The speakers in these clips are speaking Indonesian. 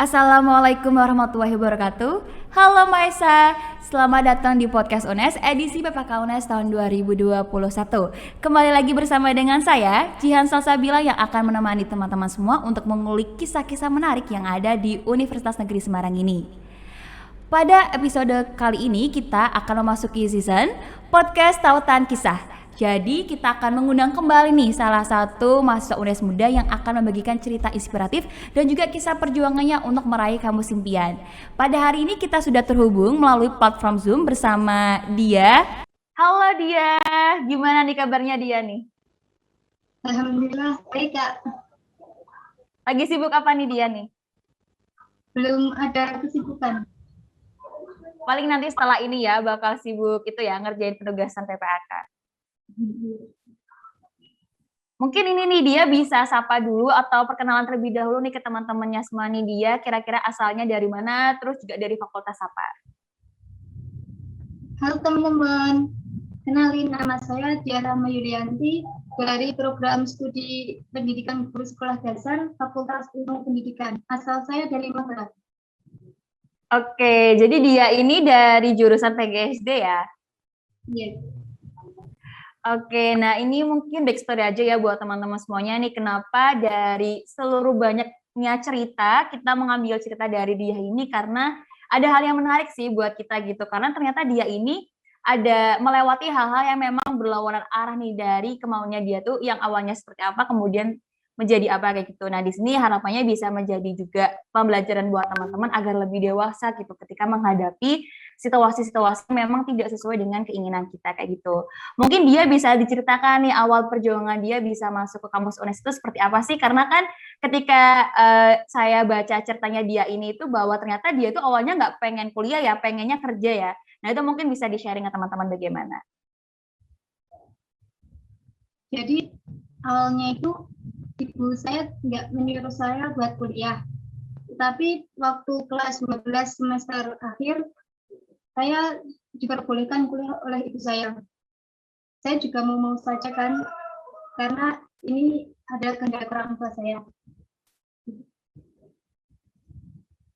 Assalamualaikum warahmatullahi wabarakatuh. Halo Maesa, selamat datang di podcast UNES edisi PPK UNES tahun 2021. Kembali lagi bersama dengan saya, Jihan Salsabila yang akan menemani teman-teman semua untuk mengulik kisah-kisah menarik yang ada di Universitas Negeri Semarang ini. Pada episode kali ini kita akan memasuki season podcast Tautan Kisah. Jadi kita akan mengundang kembali nih salah satu mahasiswa UNES muda yang akan membagikan cerita inspiratif dan juga kisah perjuangannya untuk meraih kampus impian. Pada hari ini kita sudah terhubung melalui platform Zoom bersama Dia. Halo Dia, gimana nih kabarnya Dia nih? Alhamdulillah, baik Kak. Lagi sibuk apa nih Dia nih? Belum ada kesibukan. Paling nanti setelah ini ya bakal sibuk itu ya ngerjain penugasan PPAK. Mungkin ini nih dia bisa sapa dulu atau perkenalan terlebih dahulu nih ke teman-temannya semua nih dia kira-kira asalnya dari mana terus juga dari fakultas apa. Halo teman-teman, kenalin nama saya Diara Mayulianti dari program studi pendidikan guru sekolah dasar Fakultas Ilmu Pendidikan. Asal saya dari Magelang. Oke, jadi dia ini dari jurusan PGSD ya? Iya. Oke, nah ini mungkin backstory aja ya buat teman-teman semuanya nih kenapa dari seluruh banyaknya cerita kita mengambil cerita dari dia ini karena ada hal yang menarik sih buat kita gitu karena ternyata dia ini ada melewati hal-hal yang memang berlawanan arah nih dari kemauannya dia tuh yang awalnya seperti apa kemudian menjadi apa kayak gitu. Nah di sini harapannya bisa menjadi juga pembelajaran buat teman-teman agar lebih dewasa gitu ketika menghadapi situasi-situasi memang tidak sesuai dengan keinginan kita kayak gitu. Mungkin dia bisa diceritakan nih awal perjuangan dia bisa masuk ke kampus UNES itu seperti apa sih? Karena kan ketika saya baca ceritanya dia ini itu bahwa ternyata dia itu awalnya nggak pengen kuliah ya, pengennya kerja ya. Nah itu mungkin bisa di-sharing ke teman-teman bagaimana. Jadi awalnya itu ibu saya nggak menyuruh saya buat kuliah. Tapi waktu kelas 12 semester akhir, saya diperbolehkan kuliah oleh ibu saya. Saya juga mau saja kan, karena ini ada kehendak orang tua saya.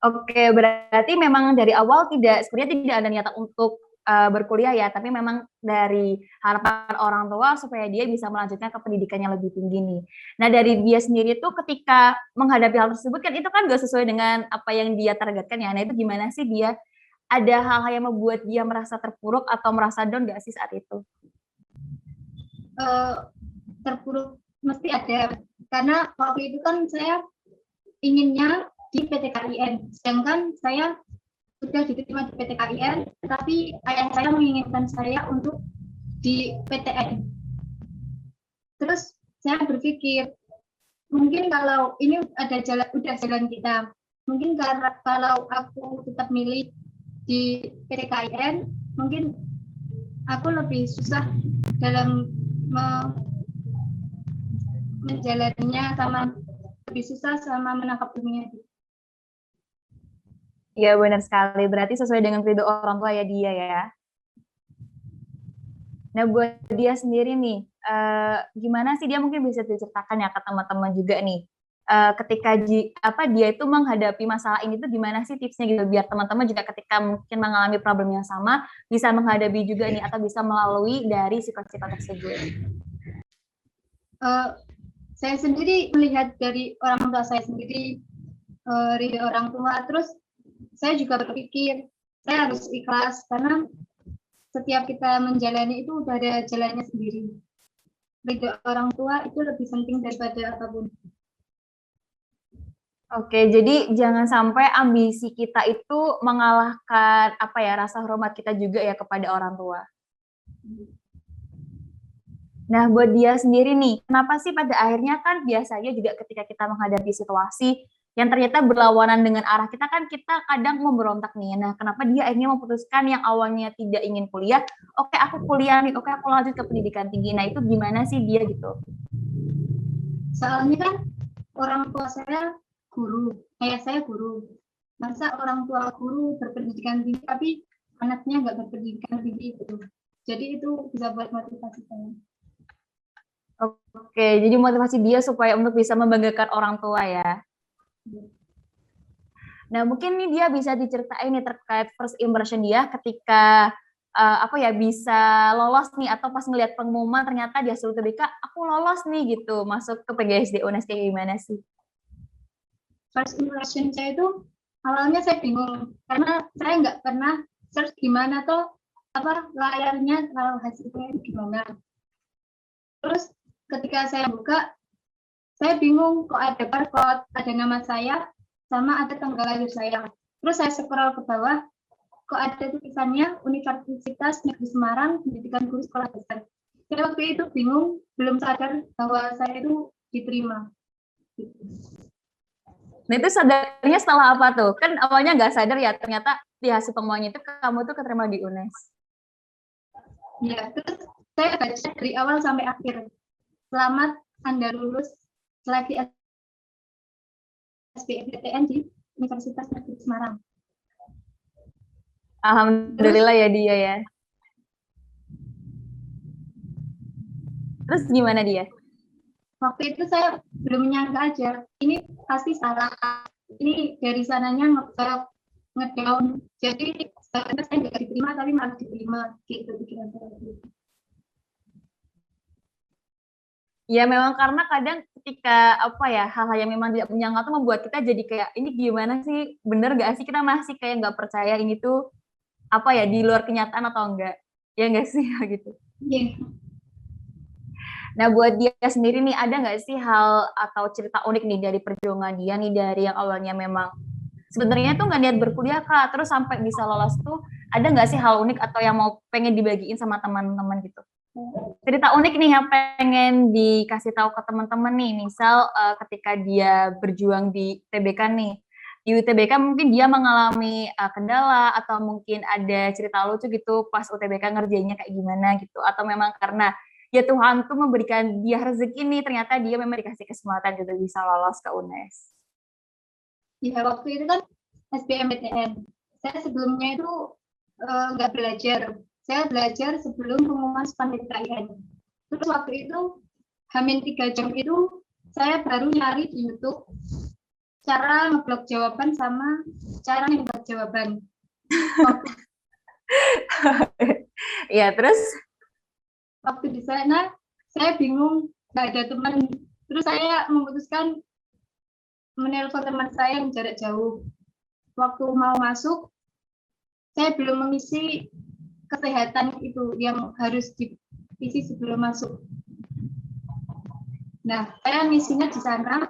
Oke, berarti memang dari awal sebenarnya tidak ada niatan untuk berkuliah ya, tapi memang dari harapan orang tua supaya dia bisa melanjutkan ke pendidikan yang lebih tinggi nih. Nah dari dia sendiri tuh ketika menghadapi hal tersebut kan itu kan gak sesuai dengan apa yang dia targetkan ya. Nah itu gimana sih dia ada hal-hal yang membuat dia merasa terpuruk atau merasa down gak sih saat itu? Terpuruk mesti ada, karena waktu itu kan saya inginnya di PTKIN, sedangkan saya sudah diterima di PTKIN, tapi ayah saya menginginkan saya untuk di PTN. Terus saya berpikir, mungkin kalau ini udah jalan kita, mungkin karena kalau aku tetap milih di PTKIN, mungkin aku lebih susah dalam menjalaninya, sama lebih susah sama menangkap ilmunya. Iya benar sekali, berarti sesuai dengan ridho orang tua ya dia ya. Nah buat dia sendiri nih, gimana sih dia mungkin bisa diceritakan ya ke teman-teman juga nih, ketika dia itu menghadapi masalah ini tuh gimana sih tipsnya gitu biar teman-teman juga ketika mungkin mengalami problem yang sama bisa menghadapi juga nih atau bisa melalui dari sikap-sikap tersebut. Saya sendiri melihat dari orang tua saya sendiri, dari orang tua, terus saya juga berpikir saya harus ikhlas karena setiap kita menjalani itu udah ada jalannya sendiri. Ridho orang tua itu lebih penting daripada apapun. Oke, jadi jangan sampai ambisi kita itu mengalahkan apa ya rasa hormat kita juga ya kepada orang tua. Nah, buat dia sendiri nih, kenapa sih pada akhirnya kan biasanya juga ketika kita menghadapi situasi yang ternyata berlawanan dengan arah kita kan kita kadang memberontak nih. Nah, kenapa dia akhirnya memutuskan yang awalnya tidak ingin kuliah, oke aku kuliah nih, oke aku lanjut ke pendidikan tinggi. Nah, itu gimana sih dia gitu? Soalnya kan orang tua saya guru, ayah saya guru. Masa orang tua guru berpendidikan tinggi tapi anaknya nggak berpendidikan tinggi itu. Jadi itu bisa buat motivasi saya. Oke, jadi motivasi dia supaya untuk bisa membanggakan orang tua ya. Nah, mungkin nih dia bisa diceritain nih terkait first impression dia ketika bisa lolos nih atau pas ngelihat pengumuman ternyata dia suruh UTBK, aku lolos nih gitu, masuk ke PGSD UNES kayak gimana sih? First impression saya itu awalnya saya bingung karena saya nggak pernah search gimana tuh layarnya kalau hasilnya gimana. Terus ketika saya buka, saya bingung kok ada barcode, ada nama saya, sama ada tanggal lahir saya. Terus saya scroll ke bawah, kok ada tulisannya Universitas Negeri Semarang, Pendidikan Guru Sekolah Dasar. Saya waktu itu bingung, belum sadar bahwa saya itu diterima. Nah itu sadarnya setelah apa tuh? Kan awalnya nggak sadar ya, ternyata di hasil pengumumannya itu kamu tuh keterima di UNES. Ya, terus saya baca dari awal sampai akhir. Selamat Anda lulus seleksi SBMPTN di Universitas Negeri Semarang. Alhamdulillah ya dia ya. Terus gimana dia? Waktu itu saya belum menyangka aja, ini pasti salah. Ini dari sananya ngedown. Jadi saya nggak diterima tapi malah diterima gitu pikiran saya. Ya memang karena kadang ketika hal-hal yang memang tidak menyangka tuh membuat kita jadi kayak ini gimana sih, bener gak sih, kita masih kayak nggak percaya ini tuh di luar kenyataan atau enggak, ya nggak sih gitu. Yeah. Nah buat dia sendiri nih ada nggak sih hal atau cerita unik nih dari perjuangan dia nih dari yang awalnya memang sebenarnya tuh nggak niat berkuliah Kak, terus sampai bisa lolos tuh ada nggak sih hal unik atau yang mau pengen dibagiin sama teman-teman gitu? Cerita unik nih yang pengen dikasih tahu ke teman-teman nih, misal ketika dia berjuang di UTBK nih, di UTBK mungkin dia mengalami kendala atau mungkin ada cerita lucu gitu pas UTBK ngerjainnya kayak gimana gitu, atau memang karena ya Tuhan tuh memberikan dia rezeki nih, ternyata dia memang dikasih kesempatan gitu bisa lolos ke UNES. Ya waktu itu kan SBMPTN, saya sebelumnya itu nggak belajar. Saya belajar sebelum pengumuman SPAN PTKIN. Terus waktu itu, hamin 3 jam itu, saya baru nyari di YouTube cara ngeblok jawaban sama cara nembak jawaban. Ya, terus? Waktu di sana, saya bingung, nggak ada teman. Terus saya memutuskan menelpon teman saya yang jarak jauh. Waktu mau masuk, saya belum mengisi kesehatan itu yang harus diisi sebelum masuk. Nah, saya misinya di sana.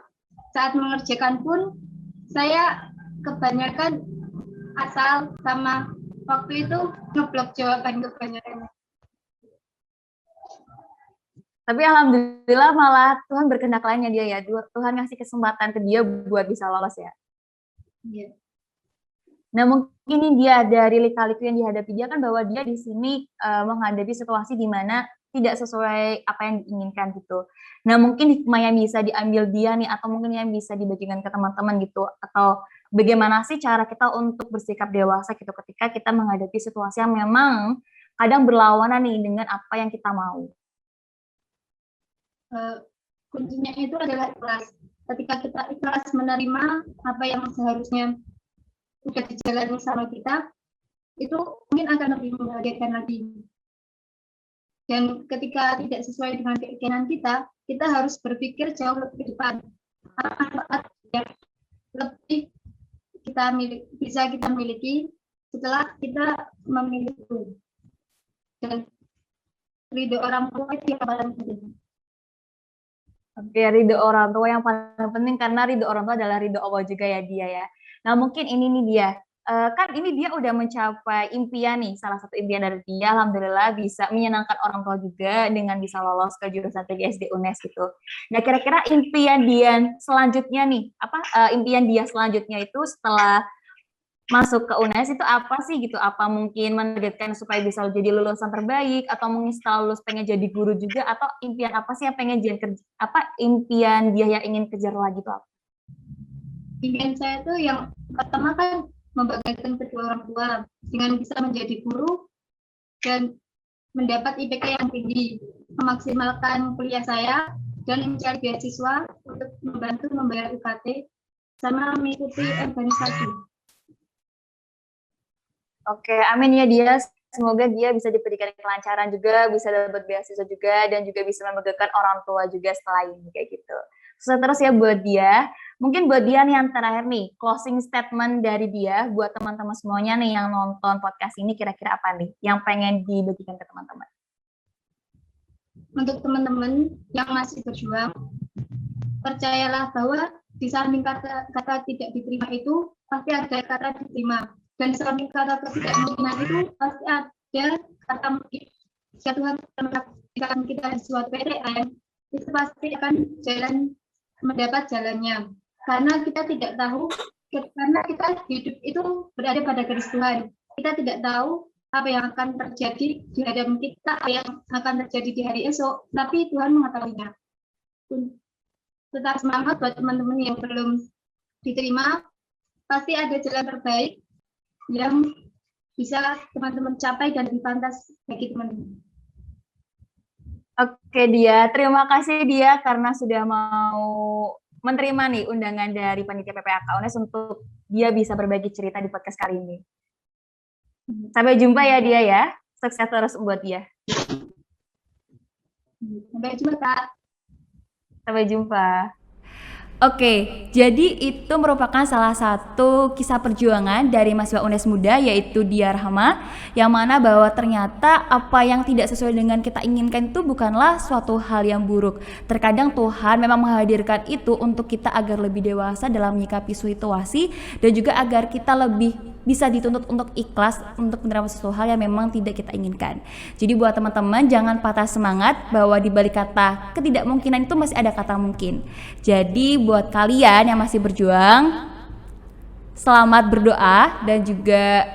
Saat mengerjakan pun, saya kebanyakan asal sama waktu itu ngeblok jawaban kebanyakan. Tapi alhamdulillah malah Tuhan berkehendak lainnya dia ya. Tuhan ngasih kesempatan ke dia buat bisa lolos ya. Iya. Nah mungkin ini dia dari lika-liku yang dihadapi dia kan bahwa dia di sini menghadapi situasi di mana tidak sesuai apa yang diinginkan gitu. Nah mungkin hikmah yang bisa diambil dia nih atau mungkin yang bisa dibagikan ke teman-teman gitu, atau bagaimana sih cara kita untuk bersikap dewasa gitu ketika kita menghadapi situasi yang memang kadang berlawanan nih dengan apa yang kita mau. Kuncinya itu adalah ikhlas. Ketika kita ikhlas menerima apa yang seharusnya sudah dijalani sama kita, itu mungkin akan lebih membahagiakan lagi. Dan ketika tidak sesuai dengan keinginan kita harus berpikir jauh lebih depan. Manfaat yang lebih bisa kita miliki setelah kita memilih itu. Dan ridho orang tua itu yang paling penting. Oke, ridho orang tua yang paling penting karena ridho orang tua adalah ridho Allah juga ya dia ya. Nah mungkin ini nih dia, kan ini dia udah mencapai impian nih, salah satu impian dari dia, alhamdulillah bisa menyenangkan orang tua juga dengan bisa lolos ke jurusan PGSD UNES gitu. Nah kira-kira impian dia selanjutnya nih, impian dia selanjutnya itu setelah masuk ke UNES itu apa sih gitu? Apa mungkin menargetkan supaya bisa jadi lulusan terbaik, atau mungkin setelah lulus pengen jadi guru juga, atau impian apa sih yang pengen dia impian dia yang ingin kejar lagi tuh apa? Impian saya tuh yang pertama kan membanggakan kedua orang tua dengan bisa menjadi guru dan mendapat IPK yang tinggi, memaksimalkan kuliah saya dan mencari beasiswa untuk membantu membayar UKT sama mengikuti organisasi. Oke, amin ya dia. Semoga dia bisa diberikan kelancaran juga, bisa dapat beasiswa juga, dan juga bisa membanggakan orang tua juga setelah ini, kayak gitu. Sukses terus ya buat dia. Mungkin buat dia nih yang terakhir nih, closing statement dari dia buat teman-teman semuanya nih yang nonton podcast ini kira-kira apa nih yang pengen dibagikan ke teman-teman? Untuk teman-teman yang masih berjuang, percayalah bahwa di samping kata tidak diterima itu pasti ada kata diterima. Dan di samping kata ketidakmungkinan itu pasti ada kata mungkin. Jika Tuhan menakdirkan kita di suatu PTN, itu pasti akan mendapat jalannya. Karena kita tidak tahu, karena kita hidup itu berada pada garis Tuhan. Kita tidak tahu apa yang akan terjadi di hadapan kita, apa yang akan terjadi di hari esok, tapi Tuhan mengetahuinya. Tetap semangat buat teman-teman yang belum diterima, pasti ada jalan terbaik yang bisa teman-teman capai dan dipantas bagi teman-teman. Oke dia, terima kasih dia karena sudah mau menerima nih undangan dari panitia PPAK UNES untuk dia bisa berbagi cerita di podcast kali ini. Sampai jumpa ya dia ya, sukses terus buat dia. Sampai jumpa Kak. Sampai jumpa. Oke, jadi itu merupakan salah satu kisah perjuangan dari mahasiswa UNES muda yaitu Dia Rahma, yang mana bahwa ternyata apa yang tidak sesuai dengan kita inginkan itu bukanlah suatu hal yang buruk. Terkadang Tuhan memang menghadirkan itu untuk kita agar lebih dewasa dalam menyikapi situasi dan juga agar kita lebih bisa dituntut untuk ikhlas untuk menerima sesuatu hal yang memang tidak kita inginkan. Jadi buat teman-teman jangan patah semangat bahwa di balik kata ketidakmungkinan itu masih ada kata mungkin. Jadi buat kalian yang masih berjuang, selamat berdoa dan juga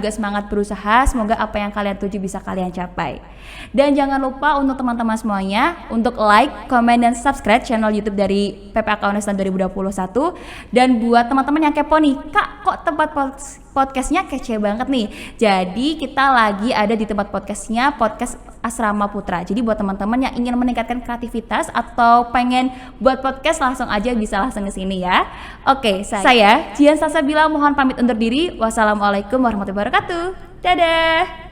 semangat berusaha. Semoga apa yang kalian tuju bisa kalian capai. Dan jangan lupa untuk teman-teman semuanya untuk like, komen, dan subscribe channel YouTube dari PPAK UNES tahun 2021. Dan buat teman-teman yang kepo nih, Kak kok tempat podcastnya kece banget nih. Jadi kita lagi ada di tempat podcastnya Podcast Asrama Putra. Jadi buat teman-teman yang ingin meningkatkan kreativitas atau pengen buat podcast langsung aja bisa langsung ke sini ya. Oke, saya Jian Salsabila mohon pamit undur diri. Wassalamualaikum warahmatullahi wabarakatuh. Dadah.